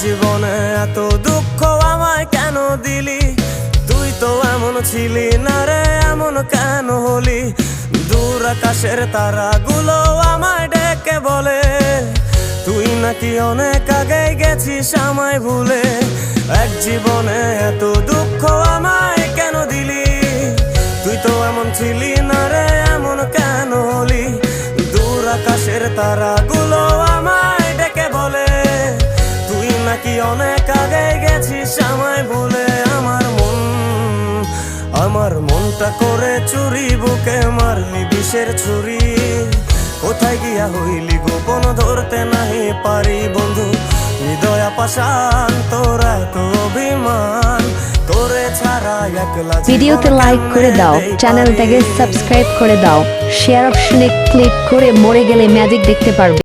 জীবনে এত দুঃখ আমায় কেন দিলি? তুই তো এমন ছিলি না রে, এমন কেন হলি? দূর আকাশের তারাগুলো আমায় ডেকে বলে তুই নাকি অনেক আগে গেছিস আমায় ভুলে। এক জীবনে এত দুঃখ আমায় কেন দিলি? তুই তো এমন ছিলি না রে, এমন কেন হলি? দূর আকাশের তারাগুলো আমায় ডেকে বলে তুই নাকি অনেক আগে গেছিস আমায় ভুলে। আমার মনটা করে চুরি, বুকে মারলি বিষের ছুরি। কোথায় গিয়া হইলি গোপন ধরতে নাহি পারি বন্ধু। হৃদয় পাষাণ তোর এত অভিমান, তোরে ছাড়া একলা। ভিডিওতে লাইক করে দাও, চ্যানেলটাকে সাবস্ক্রাইব করে দাও, শেয়ার অপশনে ক্লিক করে মরে গেলে ম্যাজিক দেখতে পারবে।